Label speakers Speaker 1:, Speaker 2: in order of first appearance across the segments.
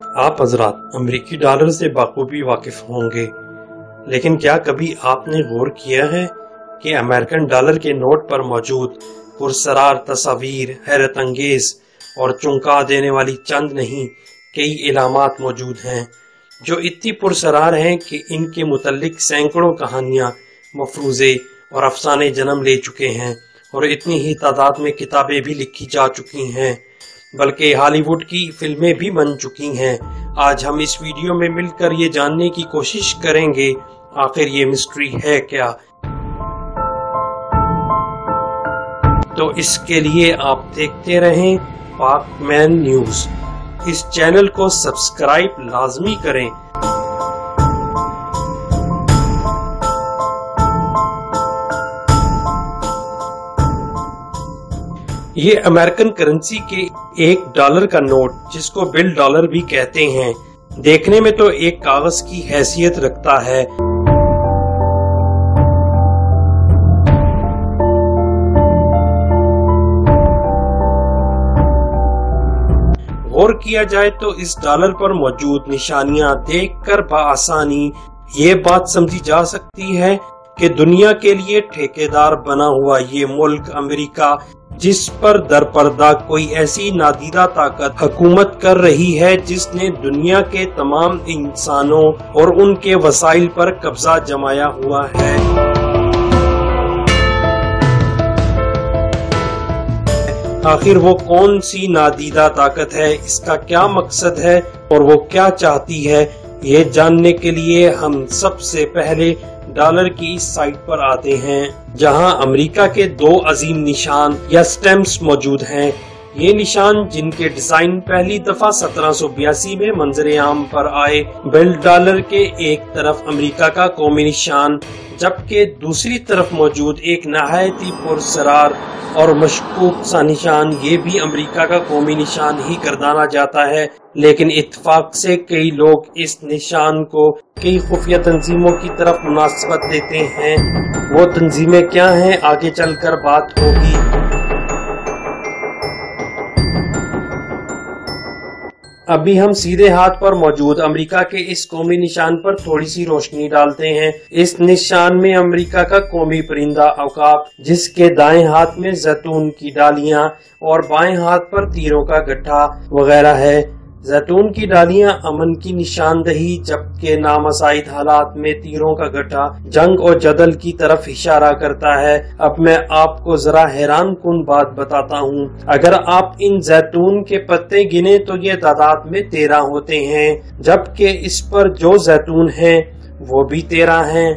Speaker 1: آپ حضرات امریکی ڈالر سے بخوبی واقف ہوں گے، لیکن کیا کبھی آپ نے غور کیا ہے کہ امریکن ڈالر کے نوٹ پر موجود پرسرار تصاویر، حیرت انگیز اور چونکا دینے والی چند نہیں کئی علامات موجود ہیں جو اتنی پرسرار ہیں کہ ان کے متعلق سینکڑوں کہانیاں، مفروضے اور افسانے جنم لے چکے ہیں اور اتنی ہی تعداد میں کتابیں بھی لکھی جا چکی ہیں، بلکہ ہالی ووڈ کی فلمیں بھی بن چکی ہیں۔ آج ہم اس ویڈیو میں مل کر یہ جاننے کی کوشش کریں گے آخر یہ مسٹری ہے کیا۔ تو اس کے لیے آپ دیکھتے رہیں پاک مین نیوز۔ اس چینل کو سبسکرائب لازمی کریں۔ یہ امریکن کرنسی کے $1 کا نوٹ، جس کو بل ڈالر بھی کہتے ہیں، دیکھنے میں تو ایک کاغذ کی حیثیت رکھتا ہے، غور کیا جائے تو اس ڈالر پر موجود نشانیاں دیکھ کر بآسانی یہ بات سمجھی جا سکتی ہے کہ دنیا کے لیے ٹھیکیدار بنا ہوا یہ ملک امریکہ، جس پر درپردہ کوئی ایسی نادیدہ طاقت حکومت کر رہی ہے جس نے دنیا کے تمام انسانوں اور ان کے وسائل پر قبضہ جمایا ہوا ہے۔ آخر وہ کون سی نادیدہ طاقت ہے، اس کا کیا مقصد ہے اور وہ کیا چاہتی ہے، یہ جاننے کے لیے ہم سب سے پہلے ڈالر کی اس سائٹ پر آتے ہیں، جہاں امریکہ کے 2 عظیم نشان یا سٹیمپس موجود ہیں۔ یہ نشان، جن کے ڈیزائن پہلی دفعہ 1782 میں منظر عام پر آئے، بل ڈالر کے ایک طرف امریکہ کا قومی نشان، جبکہ دوسری طرف موجود ایک نہایت ہی پرسرار اور مشکوک سا نشان، یہ بھی امریکہ کا قومی نشان ہی گردانا جاتا ہے، لیکن اتفاق سے کئی لوگ اس نشان کو کئی خفیہ تنظیموں کی طرف مناسبت دیتے ہیں۔ وہ تنظیمیں کیا ہیں، آگے چل کر بات ہوگی۔ ابھی ہم سیدھے ہاتھ پر موجود امریکہ کے اس قومی نشان پر تھوڑی سی روشنی ڈالتے ہیں۔ اس نشان میں امریکہ کا قومی پرندہ عقاب، جس کے دائیں ہاتھ میں زیتون کی ڈالیاں اور بائیں ہاتھ پر تیروں کا گٹھا وغیرہ ہے۔ زیتون کی ڈالیاں امن کی نشاندہی، جبکہ نامساعد حالات میں تیروں کا گٹھا جنگ اور جدل کی طرف اشارہ کرتا ہے۔ اب میں آپ کو ذرا حیران کن بات بتاتا ہوں۔ اگر آپ ان زیتون کے پتے گنے تو یہ تعداد میں 13 ہوتے ہیں، جبکہ اس پر جو زیتون ہیں وہ بھی 13 ہیں۔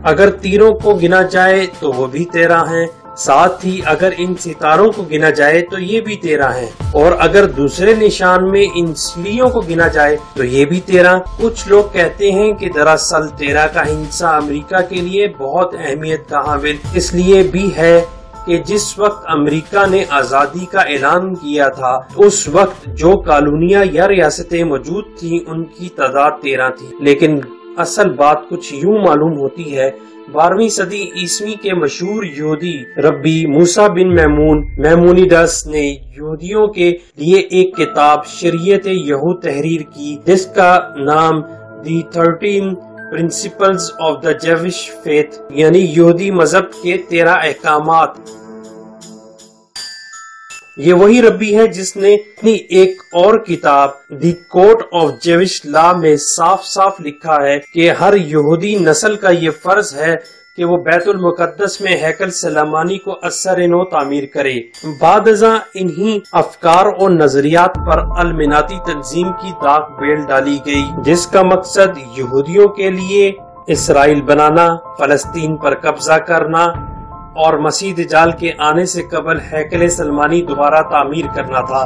Speaker 1: اگر تیروں کو گنا جائے تو وہ بھی 13 ہیں، ساتھ ہی اگر ان ستاروں کو گنا جائے تو یہ بھی 13 ہیں، اور اگر دوسرے نشان میں ان سیڑھیوں کو گنا جائے تو یہ بھی 13۔ کچھ لوگ کہتے ہیں کہ دراصل 13 کا ہندسہ امریکہ کے لیے بہت اہمیت کا حامل اس لیے بھی ہے کہ جس وقت امریکہ نے آزادی کا اعلان کیا تھا، اس وقت جو کالونیاں یا ریاستیں موجود تھیں ان کی تعداد 13 تھی، لیکن اصل بات کچھ یوں معلوم ہوتی ہے۔ 12ویں صدی عیسوی کے مشہور یہودی ربی موسیٰ بن میمونیڈس نے یہودیوں کے لیے ایک کتاب شریعت یہود تحریر کی، جس کا نام دی 13 principles of the Jewish faith, یعنی یہودی مذہب کے 13 احکامات۔ یہ وہی ربی ہے جس نے اپنی ایک اور کتاب دی کوڈ آف جیوش لا میں صاف صاف لکھا ہے کہ ہر یہودی نسل کا یہ فرض ہے کہ وہ بیت المقدس میں ہیکل سلیمانی کو اثر نو تعمیر کرے۔ بعد ازاں انہی افکار اور نظریات پر المناتی تنظیم کی داغ بیل ڈالی گئی، جس کا مقصد یہودیوں کے لیے اسرائیل بنانا، فلسطین پر قبضہ کرنا اور مسیح دجال کے آنے سے قبل ہیکل سلیمانی دوبارہ تعمیر کرنا تھا۔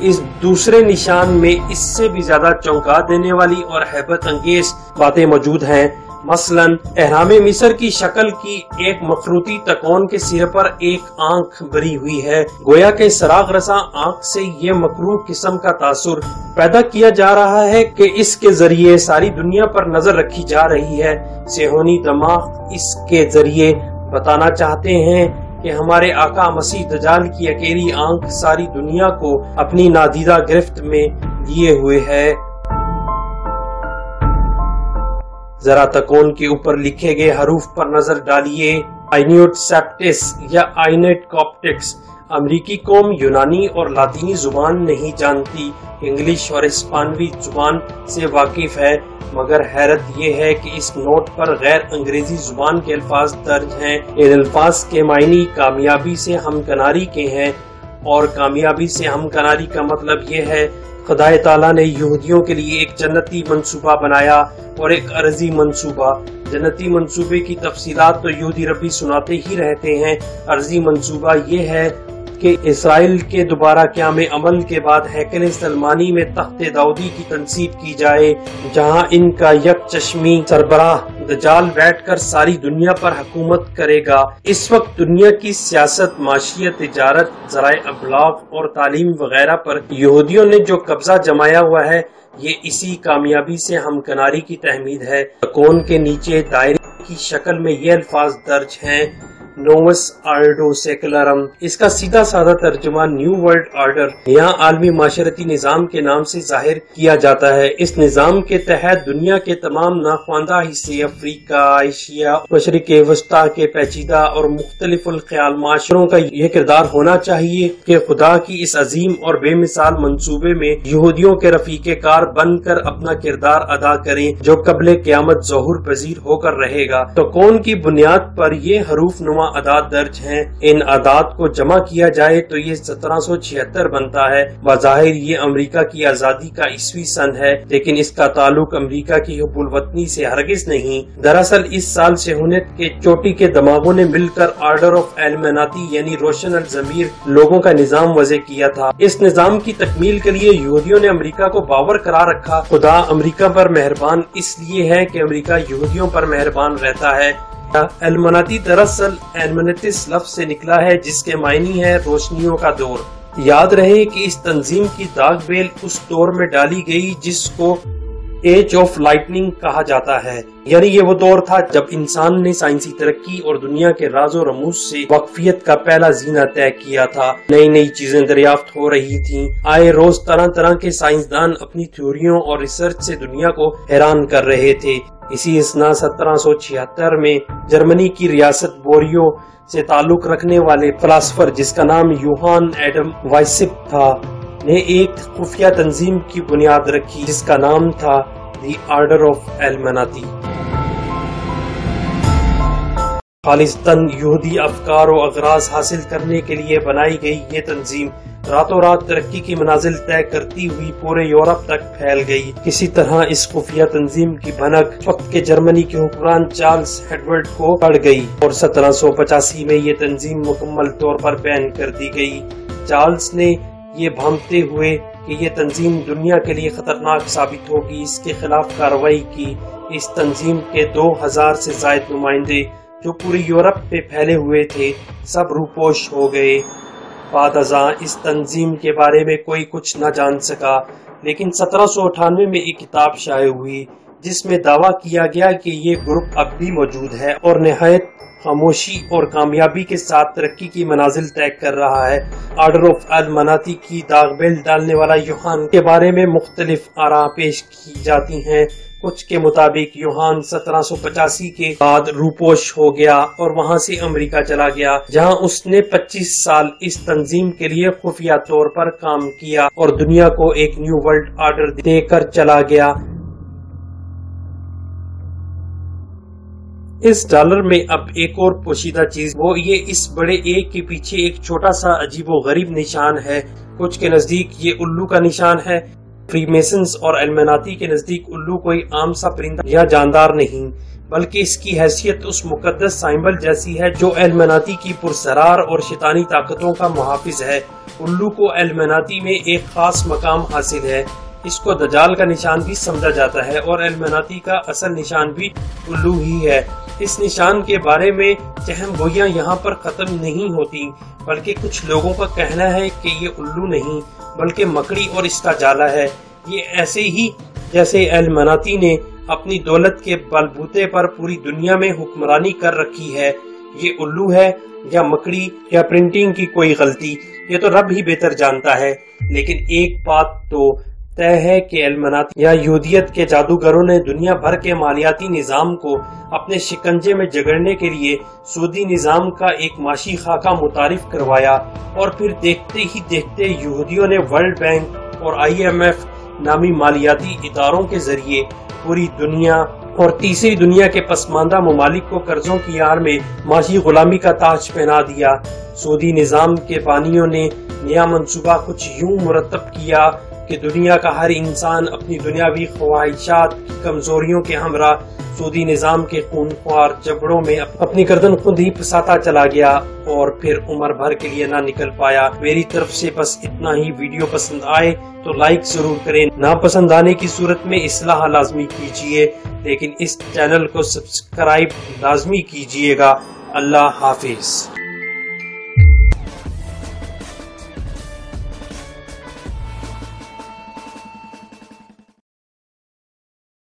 Speaker 1: اس دوسرے نشان میں اس سے بھی زیادہ چونکا دینے والی اور ہیبت انگیز باتیں موجود ہیں۔ مثلا اہرام مصر کی شکل کی ایک مخروطی تکون کے سرے پر ایک آنکھ بری ہوئی ہے، گویا کہ سراغ رساں آنکھ سے یہ مکروہ قسم کا تاثر پیدا کیا جا رہا ہے کہ اس کے ذریعے ساری دنیا پر نظر رکھی جا رہی ہے۔ صہیونی دماغ اس کے ذریعے بتانا چاہتے ہیں کہ ہمارے آقا مسیح دجال کی اکیلی آنکھ ساری دنیا کو اپنی نادیدہ گرفت میں لیے ہوئے ہے۔ ذرا تکون کے اوپر لکھے گئے حروف پر نظر ڈالیے۔ آئینیوٹ سیپٹس یا آئینیٹ کاپٹکس امریکی قوم یونانی اور لاطینی زبان نہیں جانتی، انگلش اور اسپانوی زبان سے واقف ہے، مگر حیرت یہ ہے کہ اس نوٹ پر غیر انگریزی زبان کے الفاظ درج ہیں۔ ان الفاظ کے معنی کامیابی سے ہمکناری کے ہیں، اور کامیابی سے ہمکناری کا مطلب یہ ہے خدا تعالیٰ نے یہودیوں کے لیے ایک جنتی منصوبہ بنایا اور ایک ارضی منصوبہ۔ جنتی منصوبے کی تفصیلات تو یہودی ربی سناتے ہی رہتے ہیں۔ ارضی منصوبہ یہ ہے کہ اسرائیل کے دوبارہ قیام عمل کے بعد ہیکل سلمانی میں تخت داؤدی کی تنصیب کی جائے، جہاں ان کا یک چشمی سربراہ دجال بیٹھ کر ساری دنیا پر حکومت کرے گا۔ اس وقت دنیا کی سیاست، معیشت، تجارت، ذرائع ابلاغ اور تعلیم وغیرہ پر یہودیوں نے جو قبضہ جمایا ہوا ہے، یہ اسی کامیابی سے ہمکناری کی تحمید ہے۔ تکون کے نیچے دائرے کی شکل میں یہ الفاظ درج ہیں: نووس آرڈو سیکولرم، اس کا سیدھا سادہ ترجمہ نیو ورلڈ آرڈر یہاں عالمی معاشرتی نظام کے نام سے ظاہر کیا جاتا ہے۔ اس نظام کے تحت دنیا کے تمام ناخواندہ حصے، افریقہ، ایشیا، مشرق وسطیٰ کے پیچیدہ اور مختلف الخیال معاشروں کا یہ کردار ہونا چاہیے کہ خدا کی اس عظیم اور بے مثال منصوبے میں یہودیوں کے رفیق کار بن کر اپنا کردار ادا کریں، جو قبل قیامت ظہور پذیر ہو کر رہے گا۔ تو کون کی بنیاد پر یہ حروف نما اعداد درج ہیں۔ ان اعداد کو جمع کیا جائے تو یہ 1776 بنتا ہے۔ بظاہر یہ امریکہ کی آزادی کا عیسوی سن ہے، لیکن اس کا تعلق امریکہ کی حب الوطنی سے ہرگز نہیں۔ دراصل اس سال صہیونیت کے چوٹی کے دماغوں نے مل کر آرڈر آف ایلمناتی یعنی روشن الضمیر لوگوں کا نظام وضع کیا تھا۔ اس نظام کی تکمیل کے لیے یہودیوں نے امریکہ کو باور کرا رکھا۔ خدا امریکہ پر مہربان اس لیے ہے کہ امریکہ یہودیوں پر مہربان رہتا ہے۔ ایلمناتی دراصل ایلمنٹس لفظ سے نکلا ہے، جس کے معنی ہے روشنیوں کا دور۔ یاد رہے کہ اس تنظیم کی داغ بیل اس دور میں ڈالی گئی جس کو ایج آف لائٹننگ کہا جاتا ہے، یعنی یہ وہ دور تھا جب انسان نے سائنسی ترقی اور دنیا کے راز و رموز سے واقفیت کا پہلا زینہ طے کیا تھا۔ نئی نئی چیزیں دریافت ہو رہی تھیں۔ آئے روز طرح طرح کے سائنسدان اپنی تھیوریوں اور ریسرچ سے دنیا کو حیران کر رہے تھے۔ اسی اسنا 1776 میں جرمنی کی ریاست بوریو سے تعلق رکھنے والے فلاسفر جس کا نام یوہان ایڈم وائسپ تھا نے ایک خفیہ تنظیم کی بنیاد رکھی جس کا نام تھا دی آرڈر آف ایلمناتی۔ خالصتاً یہودی افکار و اغراض حاصل کرنے کے لیے بنائی گئی یہ تنظیم راتوں رات ترقی کی منازل طے کرتی ہوئی پورے یورپ تک پھیل گئی۔ کسی طرح اس خفیہ تنظیم کی بھنک وقت کے جرمنی کے حکمران چارلز ایڈورڈ کو پڑ گئی اور 1785 میں یہ تنظیم مکمل طور پر بین کر دی گئی۔ چارلز نے یہ بھانپتے ہوئے کہ یہ تنظیم دنیا کے لیے خطرناک ثابت ہوگی، اس کے خلاف کارروائی کی۔ اس تنظیم کے 2000 سے زائد نمائندے جو پوری یورپ میں پھیلے ہوئے تھے سب روپوش ہو گئے۔ بعد ازاں اس تنظیم کے بارے میں کوئی کچھ نہ جان سکا، لیکن 1798 میں ایک کتاب شائع ہوئی جس میں دعویٰ کیا گیا کہ یہ گروپ اب بھی موجود ہے اور نہایت خاموشی اور کامیابی کے ساتھ ترقی کی منازل طے کر رہا ہے۔ آرڈر آف ایلمناتی کی داغ بیل ڈالنے والا یوحان کے بارے میں مختلف آراء پیش کی جاتی ہیں۔ کچھ کے مطابق یوحان 1785 کے بعد روپوش ہو گیا اور وہاں سے امریکہ چلا گیا، جہاں اس نے 25 سال اس تنظیم کے لیے خفیہ طور پر کام کیا اور دنیا کو ایک نیو ورلڈ آرڈر دے کر چلا گیا۔ اس ڈالر میں اب ایک اور پوشیدہ چیز وہ یہ اس بڑے ایک کے پیچھے ایک چھوٹا سا عجیب و غریب نشان ہے۔ کچھ کے نزدیک یہ الو کا نشان ہے۔ فری میسنز اور ایلمناتی کے نزدیک الو کوئی عام سا پرندہ یا جاندار نہیں، بلکہ اس کی حیثیت اس مقدس سائمبل جیسی ہے جو ایلمناتی کی پرسرار اور شیطانی طاقتوں کا محافظ ہے۔ الو کو ایلمناتی میں ایک خاص مقام حاصل ہے۔ اس کو دجال کا نشان بھی سمجھا جاتا ہے اور ایلمناتی کا اصل نشان بھی الو ہی ہے۔ اس نشان کے بارے میں چہم گوئیاں یہاں پر ختم نہیں ہوتی، بلکہ کچھ لوگوں کا کہنا ہے کہ یہ الو نہیں بلکہ مکڑی اور اس کا جالا ہے۔ یہ ایسے ہی جیسے ایلمناتی نے اپنی دولت کے بلبوتے پر پوری دنیا میں حکمرانی کر رکھی ہے۔ یہ الو ہے یا مکڑی یا پرنٹنگ کی کوئی غلطی، یہ تو رب ہی بہتر جانتا ہے۔ لیکن ایک بات تو طے ہے کہ علمانات یا یہودیت کے جادوگروں نے دنیا بھر کے مالیاتی نظام کو اپنے شکنجے میں جگڑنے کے لیے سودی نظام کا ایک معاشی خاکہ متعارف کروایا، اور پھر دیکھتے ہی دیکھتے یہودیوں نے ورلڈ بینک اور IMF نامی مالیاتی اداروں کے ذریعے پوری دنیا اور تیسری دنیا کے پسماندہ ممالک کو قرضوں کی آڑ میں معاشی غلامی کا تاج پہنا دیا۔ سودی نظام کے بانیوں نے نیا منصوبہ کچھ یوں مرتب کیا کہ دنیا کا ہر انسان اپنی دنیاوی خواہشات کی کمزوریوں کے ہمراہ سودی نظام کے خونخوار جبڑوں میں اپنی گردن خود ہی پھنساتا چلا گیا، اور پھر عمر بھر کے لیے نہ نکل پایا۔ میری طرف سے بس اتنا ہی۔ ویڈیو پسند آئے تو لائک ضرور کریں، ناپسند آنے کی صورت میں اصلاح لازمی کیجیے، لیکن اس چینل کو سبسکرائب لازمی کیجیے گا۔ اللہ حافظ۔